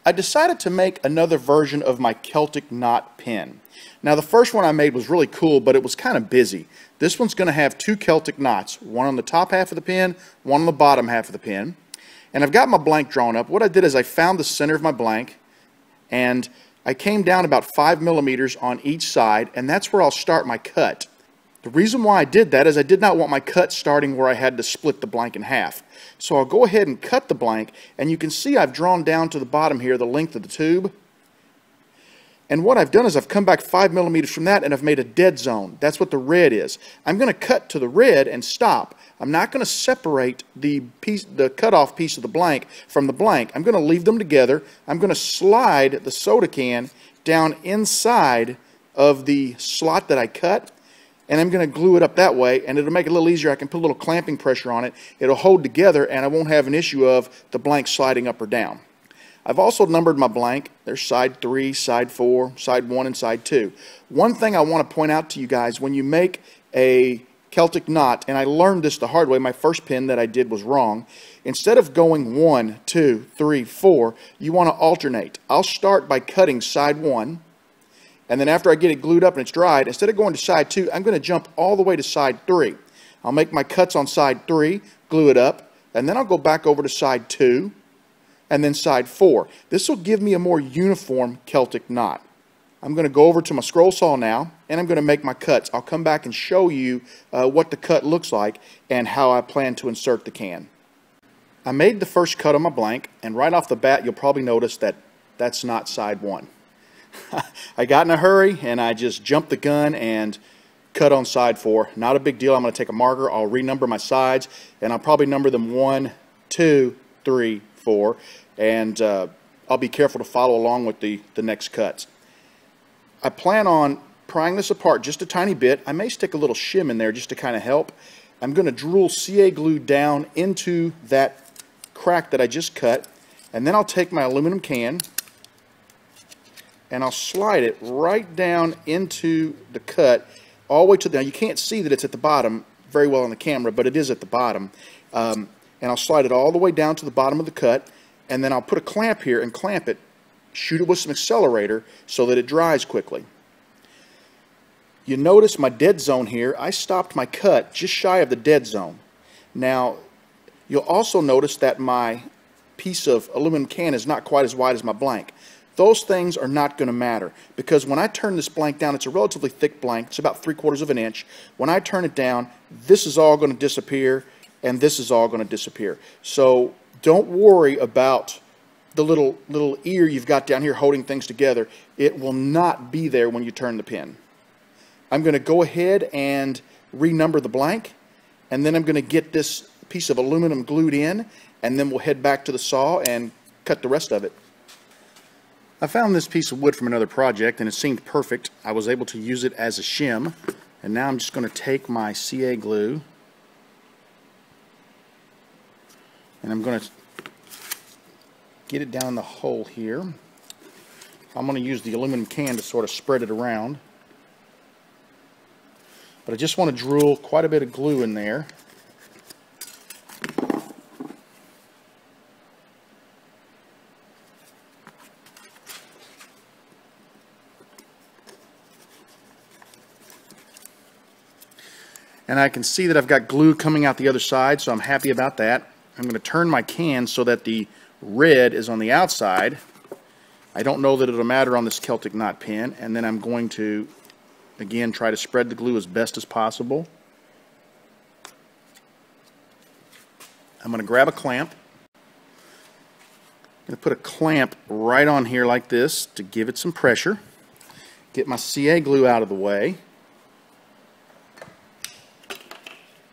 I decided to make another version of my Celtic knot pin. Now the first one I made was really cool, but it was kind of busy. This one's going to have two Celtic knots, one on the top half of the pin, one on the bottom half of the pin. And I've got my blank drawn up. What I did is I found the center of my blank, and I came down about 5 millimeters on each side, and that's where I'll start my cut. The reason why I did that is I did not want my cut starting where I had to split the blank in half. So I'll go ahead and cut the blank, and you can see I've drawn down to the bottom here the length of the tube. And what I've done is I've come back 5 millimeters from that, and I've made a dead zone. That's what the red is. I'm going to cut to the red and stop. I'm not going to separate the cut-off piece of the blank from the blank. I'm going to leave them together. I'm going to slide the soda can down inside of the slot that I cut, and I'm going to glue it up that way, and it'll make it a little easier. I can put a little clamping pressure on it. It'll hold together, and I won't have an issue of the blank sliding up or down. I've also numbered my blank. There's side 3, side 4, side 1, and side 2. One thing I want to point out to you guys, when you make a Celtic knot, and I learned this the hard way, my first pin that I did was wrong. Instead of going 1, 2, 3, 4, you want to alternate. I'll start by cutting side 1, and then after I get it glued up and it's dried, instead of going to side 2, I'm going to jump all the way to side 3. I'll make my cuts on side 3, glue it up, and then I'll go back over to side 2, and then side 4. This will give me a more uniform Celtic knot. I'm going to go over to my scroll saw now, and I'm going to make my cuts. I'll come back and show you what the cut looks like and how I plan to insert the can. I made the first cut on my blank, and right off the bat you'll probably notice that that's not side 1. I got in a hurry and I just jumped the gun and cut on side 4. Not a big deal. I'm going to take a marker, I'll renumber my sides, and I'll probably number them 1, 2, 3, 4, and I'll be careful to follow along with the next cuts. I plan on prying this apart just a tiny bit. I may stick a little shim in there just to kind of help. I'm going to drill CA glue down into that crack that I just cut, and then I'll take my aluminum can and I'll slide it right down into the cut all the way to the, now you can't see that it's at the bottom very well on the camera, but it is at the bottom. And I'll slide it all the way down to the bottom of the cut, and then I'll put a clamp here and clamp it, shoot it with some accelerator so that it dries quickly. You notice my dead zone here. I stopped my cut just shy of the dead zone. Now you'll also notice that my piece of aluminum can is not quite as wide as my blank. Those things are not going to matter, because when I turn this blank down, it's a relatively thick blank, it's about 3/4 of an inch. When I turn it down, this is all going to disappear, and this is all going to disappear. So don't worry about the little ear you've got down here holding things together. It will not be there when you turn the pin. I'm going to go ahead and renumber the blank, and then I'm going to get this piece of aluminum glued in, and then we'll head back to the saw and cut the rest of it. I found this piece of wood from another project, and it seemed perfect. I was able to use it as a shim, and now I'm just going to take my CA glue and I'm going to get it down the hole here. I'm going to use the aluminum can to sort of spread it around, but I just want to drill quite a bit of glue in there. And I can see that I've got glue coming out the other side, so I'm happy about that. I'm going to turn my can so that the red is on the outside. I don't know that it'll matter on this Celtic knot pin. And then I'm going to, again, try to spread the glue as best as possible. I'm going to grab a clamp. I'm going to put a clamp right on here like this to give it some pressure. Get my CA glue out of the way.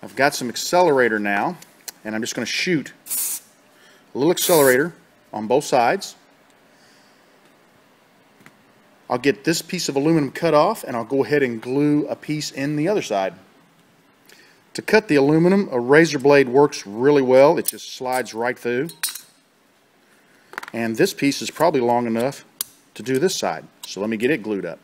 I've got some accelerator now, and I'm just going to shoot a little accelerator on both sides. I'll get this piece of aluminum cut off, and I'll go ahead and glue a piece in the other side. To cut the aluminum, a razor blade works really well. It just slides right through. And this piece is probably long enough to do this side. So let me get it glued up.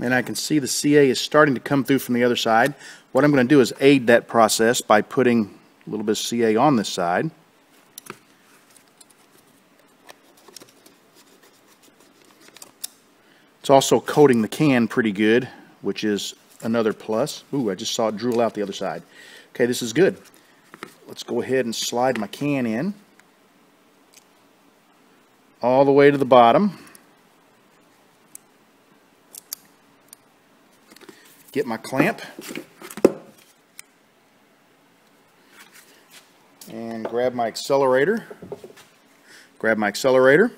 And I can see the CA is starting to come through from the other side. What I'm going to do is aid that process by putting a little bit of CA on this side. It's also coating the can pretty good, which is another plus. Ooh, I just saw it drool out the other side. Okay, this is good. Let's go ahead and slide my can in all the way to the bottom. Get my clamp and grab my accelerator. Grab my accelerator.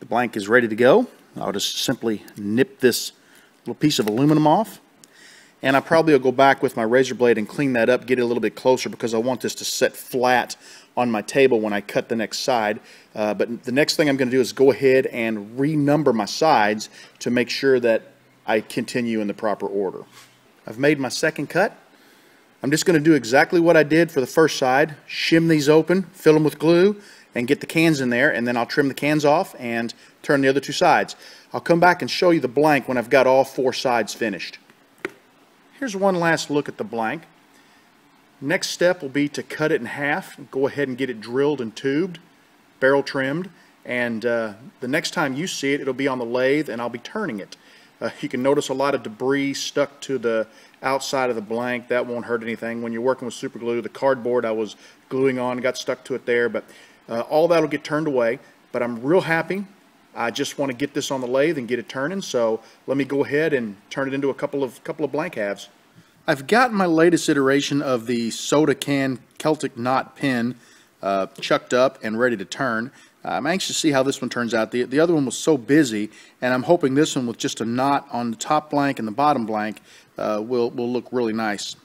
The blank is ready to go. I'll just simply nip this little piece of aluminum off. And I probably will go back with my razor blade and clean that up, get it a little bit closer, because I want this to set flat on my table when I cut the next side. But the next thing I'm going to do is go ahead and renumber my sides to make sure that I continue in the proper order. I've made my second cut. I'm just going to do exactly what I did for the first side. Shim these open, fill them with glue, and get the cans in there, and then I'll trim the cans off and turn the other two sides. I'll come back and show you the blank when I've got all four sides finished. Here's one last look at the blank. Next step will be to cut it in half, go ahead and get it drilled and tubed, barrel trimmed, and the next time you see it, it'll be on the lathe and I'll be turning it. You can notice a lot of debris stuck to the outside of the blank. That won't hurt anything. When you're working with super glue, the cardboard I was gluing on got stuck to it there, but all that will get turned away. But I'm real happy. I just want to get this on the lathe and get it turning, so let me go ahead and turn it into a couple of blank halves. I've got my latest iteration of the soda can Celtic knot pin chucked up and ready to turn. I'm anxious to see how this one turns out. The other one was so busy, and I'm hoping this one with just a knot on the top blank and the bottom blank will look really nice.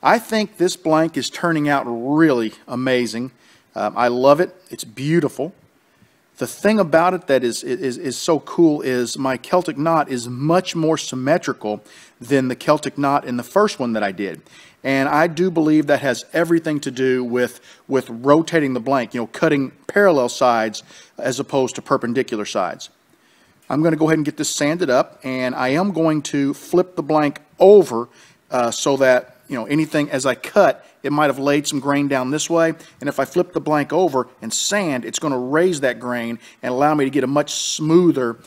I think this blank is turning out really amazing. I love it. It's beautiful. The thing about it that is so cool is my Celtic knot is much more symmetrical than the Celtic knot in the first one that I did. And I do believe that has everything to do with rotating the blank, you know, cutting parallel sides as opposed to perpendicular sides. I'm going to go ahead and get this sanded up, and I am going to flip the blank over so that, you know, anything as I cut, it might have laid some grain down this way, and if I flip the blank over and sand, it's going to raise that grain and allow me to get a much smoother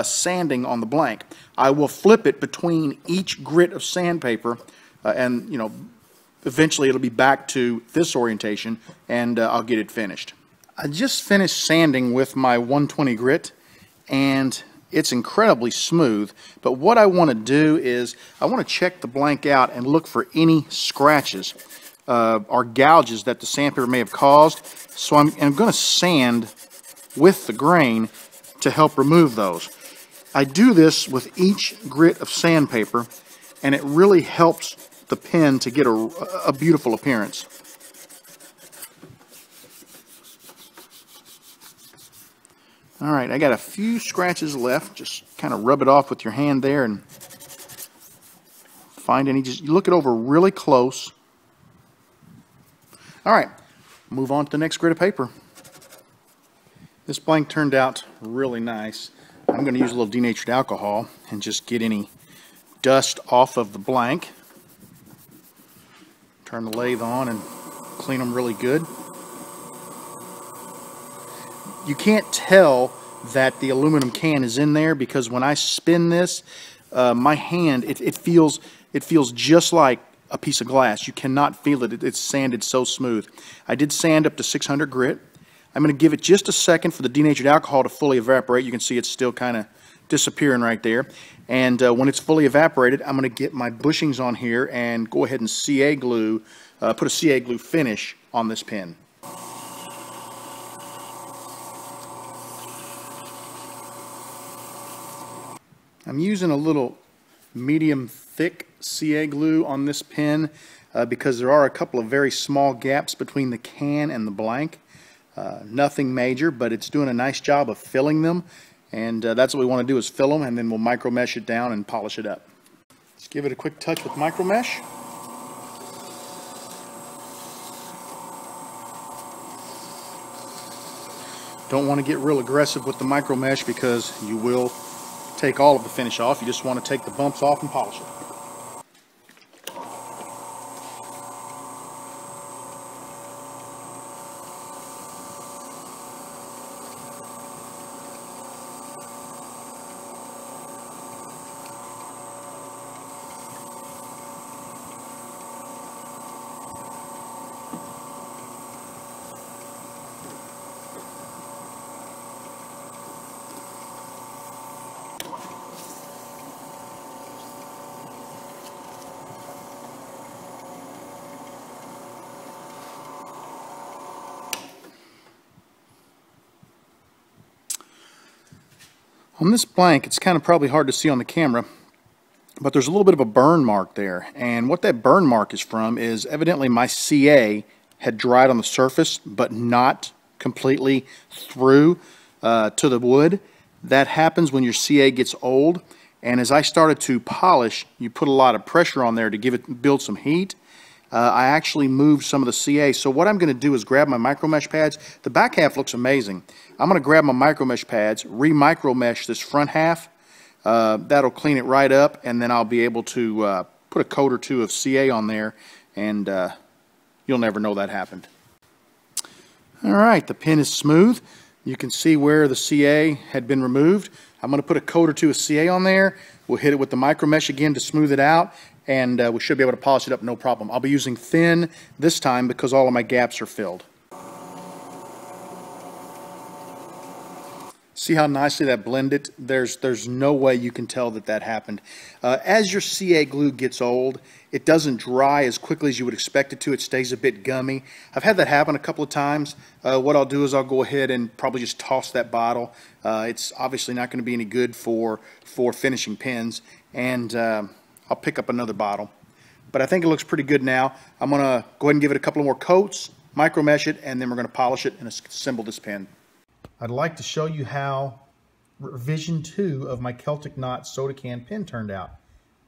sanding on the blank. I will flip it between each grit of sandpaper, and, you know, eventually it'll be back to this orientation, and I'll get it finished. I just finished sanding with my 120 grit, and it's incredibly smooth, but what I want to do is I want to check the blank out and look for any scratches or gouges that the sandpaper may have caused. So I'm going to sand with the grain to help remove those. I do this with each grit of sandpaper, and it really helps the pen to get a beautiful appearance. All right, I got a few scratches left. Just kind of rub it off with your hand there and find any. Just look it over really close. All right, move on to the next grit of paper. This blank turned out really nice. I'm going to use a little denatured alcohol and just get any dust off of the blank. Turn the lathe on and clean them really good. You can't tell that the aluminum can is in there because when I spin this, my hand, it feels just like a piece of glass. You cannot feel it. It's sanded so smooth. I did sand up to 600 grit. I'm going to give it just a second for the denatured alcohol to fully evaporate. You can see it's still kind of disappearing right there. And when it's fully evaporated, I'm going to get my bushings on here and go ahead and CA glue, put a CA glue finish on this pin. I'm using a little medium thick CA glue on this pin because there are a couple of very small gaps between the can and the blank. Nothing major, but it's doing a nice job of filling them, and that's what we want to do, is fill them, and then we'll micro mesh it down and polish it up. Let's give it a quick touch with micro mesh. Don't want to get real aggressive with the micro mesh because you will take all of the finish off. You just want to take the bumps off and polish it. On this blank, it's kind of probably hard to see on the camera, but there's a little bit of a burn mark there. And what that burn mark is from is evidently my CA had dried on the surface, but not completely through to the wood. That happens when your CA gets old. And as I started to polish, you put a lot of pressure on there to build some heat. I actually moved some of the CA. So what I'm going to do is grab my micro mesh pads. The back half looks amazing. I'm going to grab my micro mesh pads, re-micro mesh this front half. That'll clean it right up, and then I'll be able to put a coat or two of CA on there, and you'll never know that happened. All right, the pin is smooth. You can see where the CA had been removed. I'm going to put a coat or two of CA on there. We'll hit it with the micro mesh again to smooth it out, and we should be able to polish it up no problem. I'll be using thin this time because all of my gaps are filled. See how nicely that blended? There's no way you can tell that that happened. As your CA glue gets old, it doesn't dry as quickly as you would expect it to. It stays a bit gummy. I've had that happen a couple of times. What I'll do is I'll go ahead and probably just toss that bottle. It's obviously not going to be any good for finishing pins, and I'll pick up another bottle. But I think it looks pretty good now. I'm going to go ahead and give it a couple more coats, micro mesh it, and then we're going to polish it and assemble this pin. I'd like to show you how revision 2 of my Celtic Knot soda can pin turned out.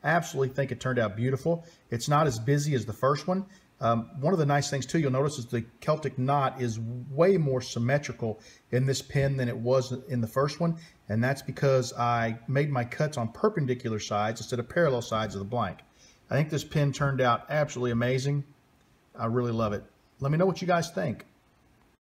I absolutely think it turned out beautiful. It's not as busy as the first one. One of the nice things too you'll notice is the Celtic Knot is way more symmetrical in this pin than it was in the first one, and that's because I made my cuts on perpendicular sides instead of parallel sides of the blank. I think this pin turned out absolutely amazing. I really love it. Let me know what you guys think.